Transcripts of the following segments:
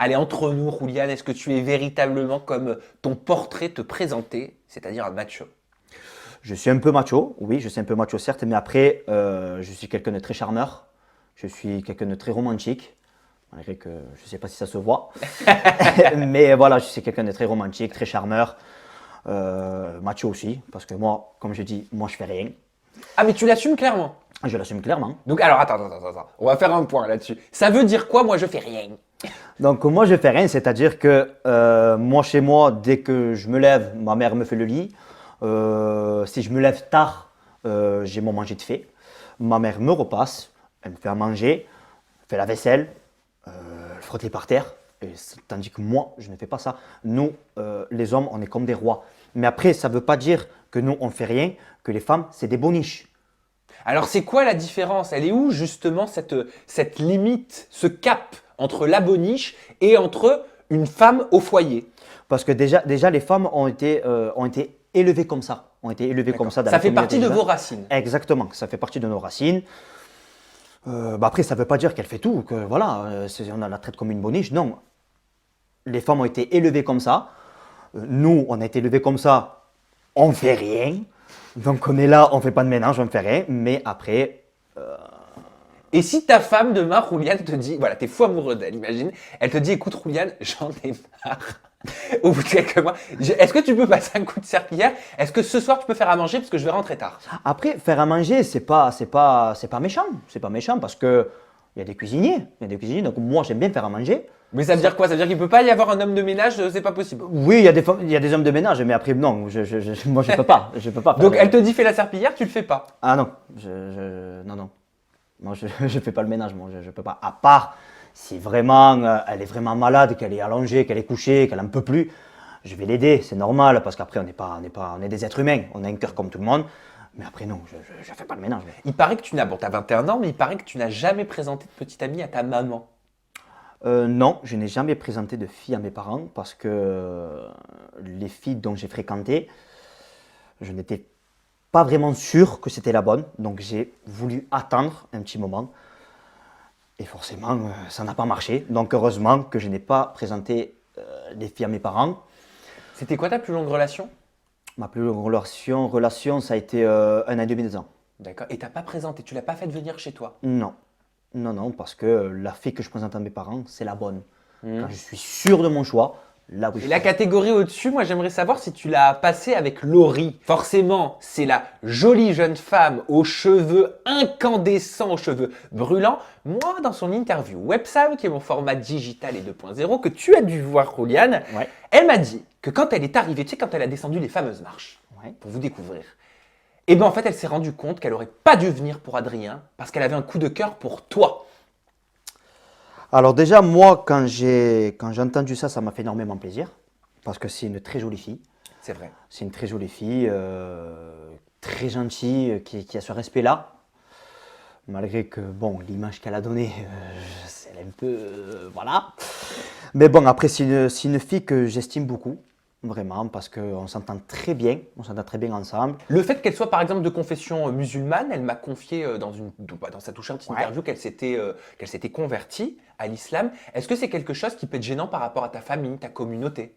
Allez, entre nous, Julian, est-ce que tu es véritablement comme ton portrait te présentait, c'est-à-dire un macho? Je suis un peu macho, oui, je suis un peu macho certes, mais après, je suis quelqu'un de très charmeur, je suis quelqu'un de très romantique, malgré que je ne sais pas si ça se voit, mais voilà, je suis quelqu'un de très romantique, très charmeur, macho aussi, parce que moi, comme je dis, moi je fais rien, Ah, mais tu l'assumes clairement. je l'assume clairement. Donc, alors, attends. On va faire un point là-dessus. Ça veut dire quoi, moi, je fais rien? Donc moi je fais rien, c'est-à-dire que moi chez moi, dès que je me lève, ma mère me fait le lit. Si je me lève tard, j'ai mon manger de fait. Ma mère me repasse, elle me fait à manger, fait la vaisselle, elle frotte les par terre. Tandis que moi, je ne fais pas ça. Nous, les hommes, on est comme des rois. Mais après, ça ne veut pas dire que nous, on ne fait rien, que les femmes, c'est des boniches. Alors, c'est quoi la différence? Elle est où, justement, cette limite, ce cap entre la boniche et entre une femme au foyer? Parce que déjà les femmes ont été élevées comme ça. Ont été élevées comme ça dans Ça la fait communauté partie de humaine. vos racines. Exactement, ça fait partie de nos racines. Après, ça ne veut pas dire qu'elle fait tout, que voilà, on la traite comme une boniche. Non, les femmes ont été élevées comme ça. Nous, on a été élevés comme ça, on ne fait rien. Donc on est là, on ne fait pas de ménage, on ne fait rien. Mais après, Et si ta femme demain, Rouliane, te dit, voilà, t'es fou amoureux d'elle, imagine, elle te dit, écoute, Rouliane, j'en ai marre. Au bout de quelques mois, est-ce que tu peux passer un coup de serpillière? Est-ce que ce soir tu peux faire à manger parce que je vais rentrer tard? après faire à manger, c'est pas méchant. C'est pas méchant parce que il y a des cuisiniers. Il y a des cuisiniers. Donc moi, j'aime bien faire à manger. Mais ça veut dire quoi? Ça veut dire qu'il peut pas y avoir un homme de ménage, c'est pas possible. Oui, il y a des hommes de ménage, mais après, non, moi, je peux pas. Je peux pas faire Donc de- elle te dit fais la serpillière, tu le fais pas. Ah non, non. Moi, je fais pas le ménage, moi, je peux pas. À part si vraiment elle est vraiment malade, qu'elle est allongée, qu'elle est couchée, qu'elle en peut plus, je vais l'aider, c'est normal, parce qu'après, on est des êtres humains, on a un cœur comme tout le monde. Mais après, non, je fais pas le ménage. Il paraît que t'as 21 ans, mais il paraît que tu n'as jamais présenté de petite amie à ta maman. Non, je n'ai jamais présenté de fille à mes parents parce que les filles dont j'ai fréquenté, je n'étais pas vraiment sûr que c'était la bonne. Donc j'ai voulu attendre un petit moment. Et forcément, ça n'a pas marché. Donc heureusement que je n'ai pas présenté les filles à mes parents. C'était quoi ta plus longue relation? Ma plus longue relation, ça a été 1 an et demi, 2 ans. D'accord. Et t'as pas présenté, tu l'as pas fait venir chez toi. Non, non, parce que la fille que je présente à mes parents, c'est la bonne. Quand je suis sûr de mon choix, là oui. Et la catégorie au-dessus, moi j'aimerais savoir si tu l'as passée avec Laurie. Forcément, c'est la jolie jeune femme aux cheveux incandescents, aux cheveux brûlants. Moi, dans son interview WebSam, qui est mon format digital et 2.0, que tu as dû voir, Rouliane, Ouais. elle m'a dit que quand elle est arrivée, tu sais, quand elle a descendu les fameuses marches, Ouais. pour vous découvrir, et bien en fait, elle s'est rendue compte qu'elle aurait pas dû venir pour Adrien, parce qu'elle avait un coup de cœur pour toi. Alors déjà, moi, quand j'ai entendu ça, ça m'a fait énormément plaisir. Parce que c'est une très jolie fille. C'est vrai. C'est une très jolie fille, très gentille, qui a ce respect-là. Malgré que, bon, l'image qu'elle a donnée, c'est un peu... voilà. Mais bon, après, c'est une fille que j'estime beaucoup. Vraiment, parce qu'on s'entend très bien. On s'entend très bien ensemble. Le fait qu'elle soit par exemple de confession musulmane, elle m'a confié dans sa touchante interview qu'elle s'était convertie à l'islam. Est-ce que c'est quelque chose qui peut être gênant par rapport à ta famille, ta communauté?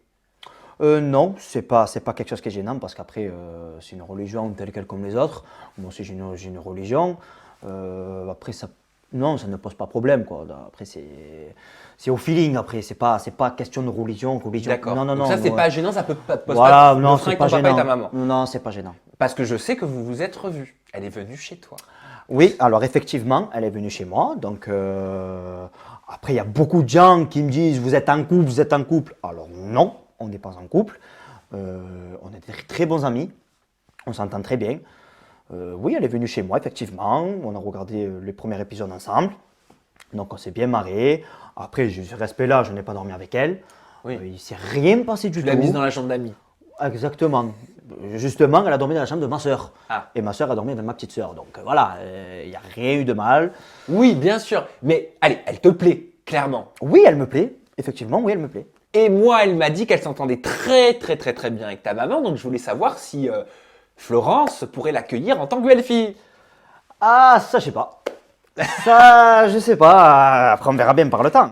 Non, c'est pas quelque chose qui est gênant parce qu'après, c'est une religion telle quelle comme les autres. Moi aussi, j'ai une religion. Après, non, ça ne pose pas problème, quoi. Après, c'est au feeling. Après, c'est pas question de religion. D'accord. Non, non, Donc non. ça, c'est ouais. pas gênant, ça peut pas te poser Voilà, de non, frein c'est avec pas ton papa et gênant. ta maman. Non, c'est pas gênant. Parce que je sais que vous vous êtes revus. Elle est venue chez toi. Oui, alors effectivement, elle est venue chez moi. Donc, après, il y a beaucoup de gens qui me disent, vous êtes en couple, vous êtes en couple. Alors non, on n'est pas en couple. On est des très bons amis. On s'entend très bien. Oui, elle est venue chez moi, effectivement. On a regardé les premiers épisodes ensemble. Donc, on s'est bien marré. Après, j'ai ce respect-là, je n'ai pas dormi avec elle. Oui. Il ne s'est rien passé du Tu tout. l'as mise dans la chambre d'amis. Exactement. Justement, elle a dormi dans la chambre de ma sœur. Ah. Et ma sœur a dormi avec ma petite sœur. Donc voilà, il n'y a rien eu de mal. Oui, bien sûr. Mais allez, elle te plaît, clairement. Oui, elle me plaît. Effectivement, oui, elle me plaît. Et moi, elle m'a dit qu'elle s'entendait très, très, très, très bien avec ta maman. Donc je voulais savoir si Florence pourrait l'accueillir en tant que belle-fille. Ah, ça, je sais pas. Ça, je sais pas. Après, on verra bien par le temps.